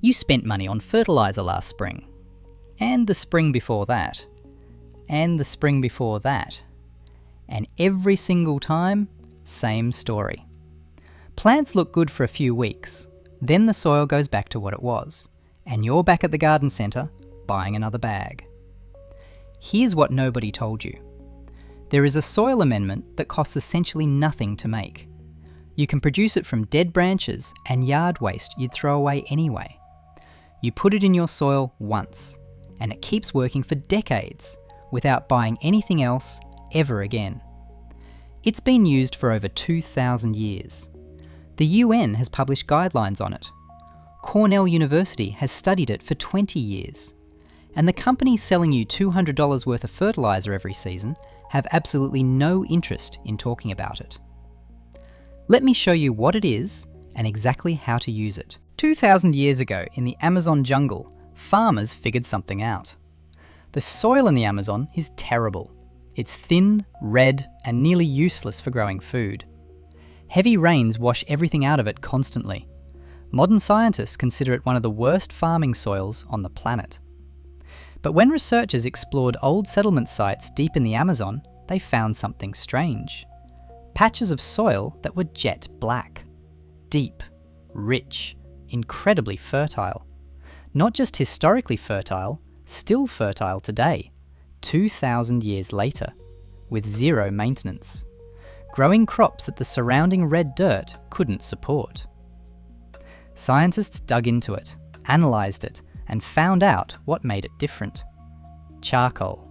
You spent money on fertilizer last spring, and the spring before that, and the spring before that, and every single time, same story. Plants look good for a few weeks, then the soil goes back to what it was, and you're back at the garden centre buying another bag. Here's what nobody told you. There is a soil amendment that costs essentially nothing to make. You can produce it from dead branches and yard waste you'd throw away anyway. You put it in your soil once, and it keeps working for decades without buying anything else ever again. It's been used for over 2,000 years. The UN has published guidelines on it. Cornell University has studied it for 20 years. And the companies selling you $200 worth of fertilizer every season have absolutely no interest in talking about it. Let me show you what it is and exactly how to use it. 2,000 years ago in the Amazon jungle, farmers figured something out. The soil in the Amazon is terrible. It's thin, red, and nearly useless for growing food. Heavy rains wash everything out of it constantly. Modern scientists consider it one of the worst farming soils on the planet. But when researchers explored old settlement sites deep in the Amazon, they found something strange. Patches of soil that were jet black. Deep, rich, incredibly fertile. Not just historically fertile, still fertile today, 2,000 years later, with zero maintenance. Growing crops that the surrounding red dirt couldn't support. Scientists dug into it, analysed it, and found out what made it different. Charcoal.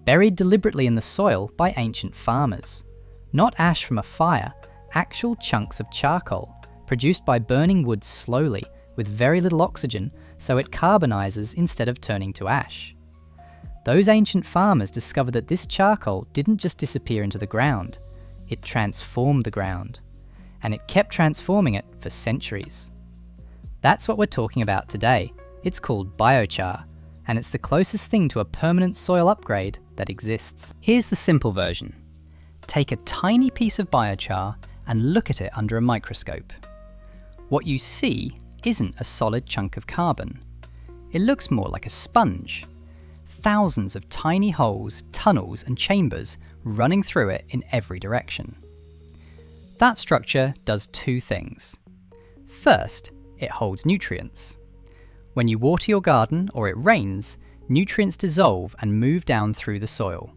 Buried deliberately in the soil by ancient farmers. Not ash from a fire, actual chunks of charcoal, produced by burning wood slowly with very little oxygen so it carbonizes instead of turning to ash. Those ancient farmers discovered that this charcoal didn't just disappear into the ground, it transformed the ground. And it kept transforming it for centuries. That's what we're talking about today. It's called biochar, and it's the closest thing to a permanent soil upgrade that exists. Here's the simple version. Take a tiny piece of biochar and look at it under a microscope. What you see isn't a solid chunk of carbon. It looks more like a sponge. Thousands of tiny holes, tunnels, and chambers running through it in every direction. That structure does two things. First, it holds nutrients. When you water your garden or it rains, nutrients dissolve and move down through the soil,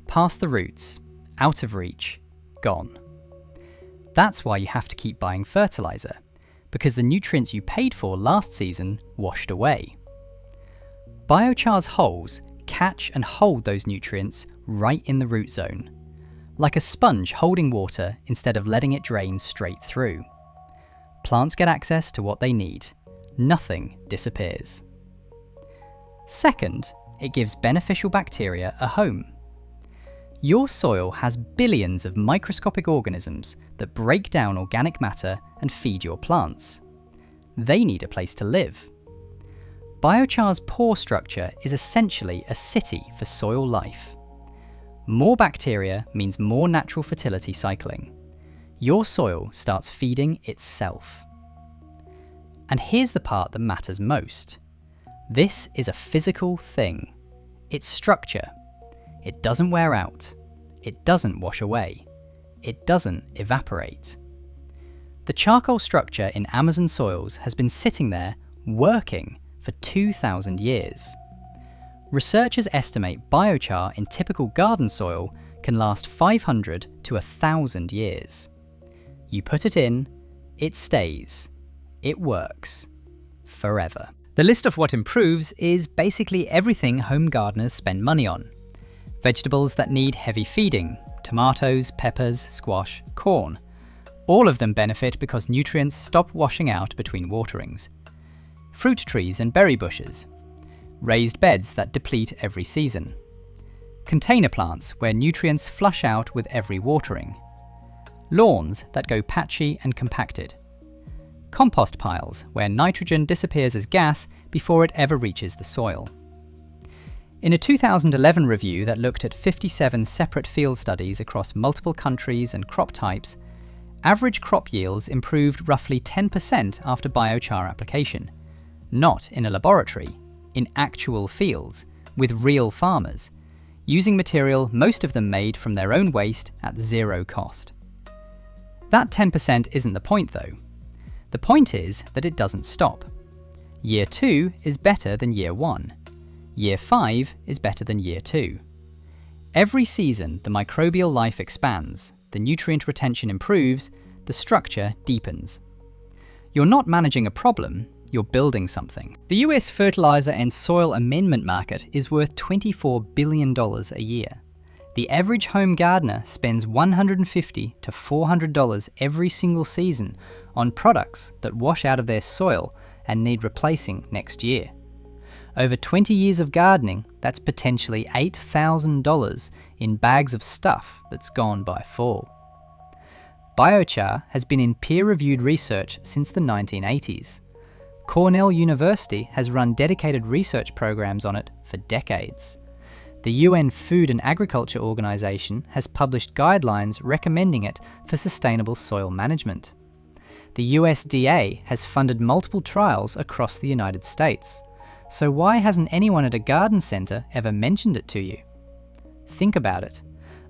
past the roots, out of reach, gone. That's why you have to keep buying fertilizer, because the nutrients you paid for last season washed away. Biochar's holes catch and hold those nutrients right in the root zone, like a sponge holding water instead of letting it drain straight through. Plants get access to what they need. Nothing disappears. Second, it gives beneficial bacteria a home. Your soil has billions of microscopic organisms that break down organic matter and feed your plants. They need a place to live. Biochar's pore structure is essentially a city for soil life. More bacteria means more natural fertility cycling. Your soil starts feeding itself. And here's the part that matters most. This is a physical thing. It's structure. It doesn't wear out. It doesn't wash away. It doesn't evaporate. The charcoal structure in Amazon soils has been sitting there, working, for 2,000 years. Researchers estimate biochar in typical garden soil can last 500 to 1,000 years. You put it in, it stays. It works. Forever. The list of what improves is basically everything home gardeners spend money on. Vegetables that need heavy feeding, tomatoes, peppers, squash, corn. All of them benefit because nutrients stop washing out between waterings. Fruit trees and berry bushes. Raised beds that deplete every season. Container plants where nutrients flush out with every watering. Lawns that go patchy and compacted. Compost piles where nitrogen disappears as gas before it ever reaches the soil. In a 2011 review that looked at 57 separate field studies across multiple countries and crop types, average crop yields improved roughly 10% after biochar application. not in a laboratory, in actual fields, with real farmers, using material most of them made from their own waste at zero cost. That 10% isn't the point though. The point is that it doesn't stop. Year 2 is better than Year 1. Year 5 is better than Year 2. Every season the microbial life expands, the nutrient retention improves, the structure deepens. You're not managing a problem, you're building something. The US fertilizer and soil amendment market is worth $24 billion a year. The average home gardener spends $150 to $400 every single season on products that wash out of their soil and need replacing next year. Over 20 years of gardening, that's potentially $8,000 in bags of stuff that's gone by fall. Biochar has been in peer-reviewed research since the 1980s. Cornell University has run dedicated research programs on it for decades. The UN Food and Agriculture Organization has published guidelines recommending it for sustainable soil management. The USDA has funded multiple trials across the United States. So why hasn't anyone at a garden centre ever mentioned it to you? Think about it.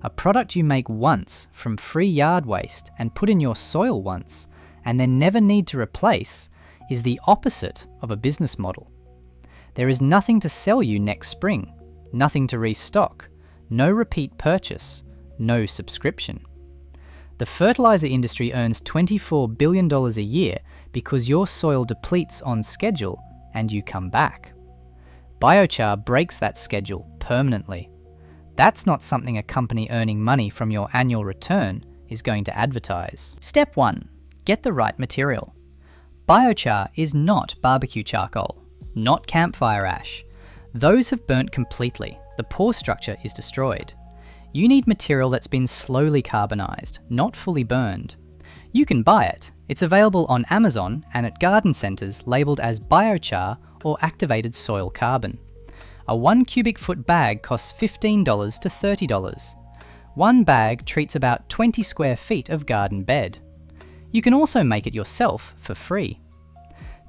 A product you make once from free yard waste and put in your soil once, and then never need to replace, is the opposite of a business model. There is nothing to sell you next spring, nothing to restock, no repeat purchase, no subscription. The fertilizer industry earns $24 billion a year because your soil depletes on schedule and you come back. Biochar breaks that schedule permanently. That's not something a company earning money from your annual return is going to advertise. Step 1. Get the right material. Biochar is not barbecue charcoal, not campfire ash. Those have burnt completely. The pore structure is destroyed. You need material that's been slowly carbonized, not fully burned. You can buy it. It's available on Amazon and at garden centers labeled as biochar or activated soil carbon. A 1 cubic foot bag costs $15 to $30. One bag treats about 20 square feet of garden bed. You can also make it yourself for free.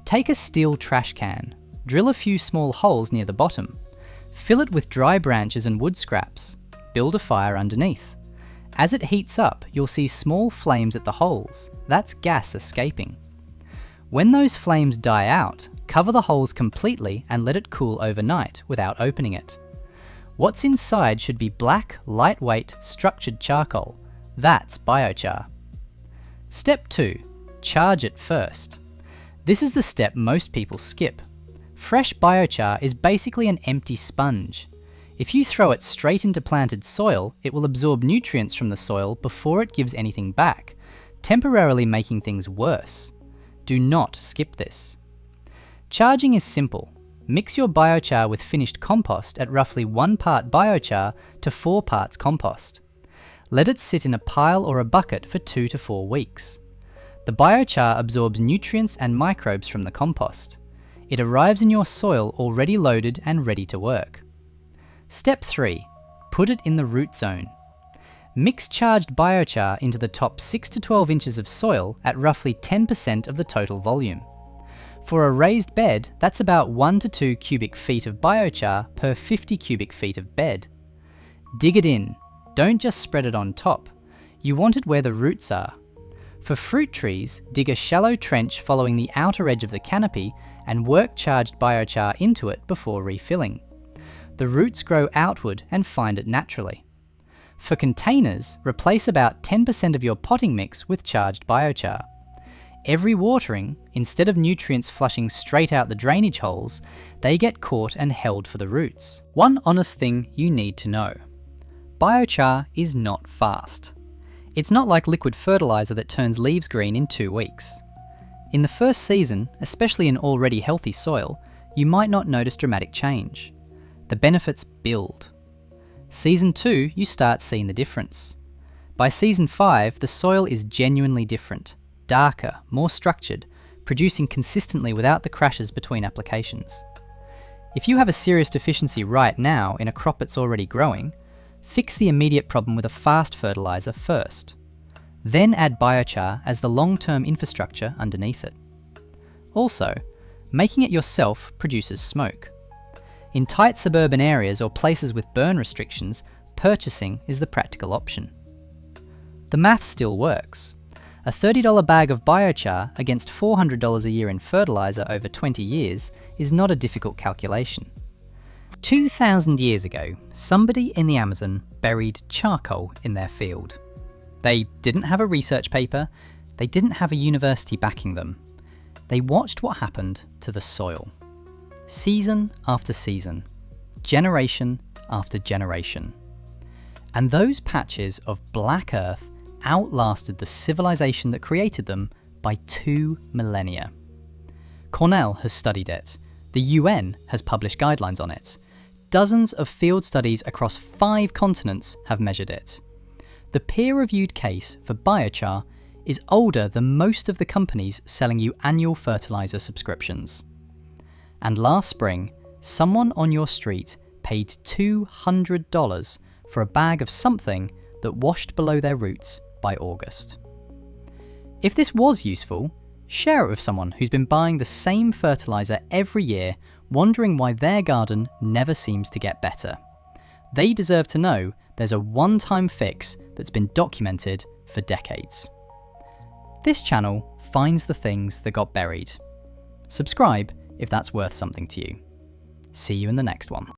Take a steel trash can, drill a few small holes near the bottom, fill it with dry branches and wood scraps, build a fire underneath. As it heats up, you'll see small flames at the holes. That's gas escaping. When those flames die out, cover the holes completely and let it cool overnight without opening it. What's inside should be black, lightweight, structured charcoal. That's biochar. Step 2. Charge it first. This is the step most people skip. Fresh biochar is basically an empty sponge. If you throw it straight into planted soil, it will absorb nutrients from the soil before it gives anything back, temporarily making things worse. Do not skip this. Charging is simple. Mix your biochar with finished compost at roughly 1 part biochar to 4 parts compost. Let it sit in a pile or a bucket for 2 to 4 weeks. The biochar absorbs nutrients and microbes from the compost. It arrives in your soil already loaded and ready to work. Step 3. Put it in the root zone. Mix charged biochar into the top 6 to 12 inches of soil at roughly 10% of the total volume. For a raised bed, that's about 1 to 2 cubic feet of biochar per 50 cubic feet of bed. Dig it in. Don't just spread it on top. You want it where the roots are. For fruit trees, dig a shallow trench following the outer edge of the canopy and work charged biochar into it before refilling. The roots grow outward and find it naturally. For containers, replace about 10% of your potting mix with charged biochar. Every watering, instead of nutrients flushing straight out the drainage holes, they get caught and held for the roots. One honest thing you need to know. Biochar is not fast. It's not like liquid fertilizer that turns leaves green in 2 weeks. In the first season, especially in already healthy soil, you might not notice dramatic change. The benefits build. Season 2, you start seeing the difference. By season 5, the soil is genuinely different, darker, more structured, producing consistently without the crashes between applications. If you have a serious deficiency right now in a crop that's already growing, fix the immediate problem with a fast fertilizer first. Then add biochar as the long-term infrastructure underneath it. Also, making it yourself produces smoke. In tight suburban areas or places with burn restrictions, purchasing is the practical option. The math still works. A $30 bag of biochar against $400 a year in fertilizer over 20 years is not a difficult calculation. 2,000 years ago, somebody in the Amazon buried charcoal in their field. They didn't have a research paper, they didn't have a university backing them. They watched what happened to the soil. Season after season, generation after generation. And those patches of black earth outlasted the civilization that created them by 2 millennia. Cornell has studied it. The UN has published guidelines on it. Dozens of field studies across 5 continents have measured it. The peer-reviewed case for biochar is older than most of the companies selling you annual fertilizer subscriptions. And last spring, someone on your street paid $200 for a bag of something that washed below their roots by August. If this was useful, share it with someone who's been buying the same fertilizer every year, wondering why their garden never seems to get better. They deserve to know there's a one-time fix that's been documented for decades. This channel finds the things that got buried. Subscribe if that's worth something to you. See you in the next one.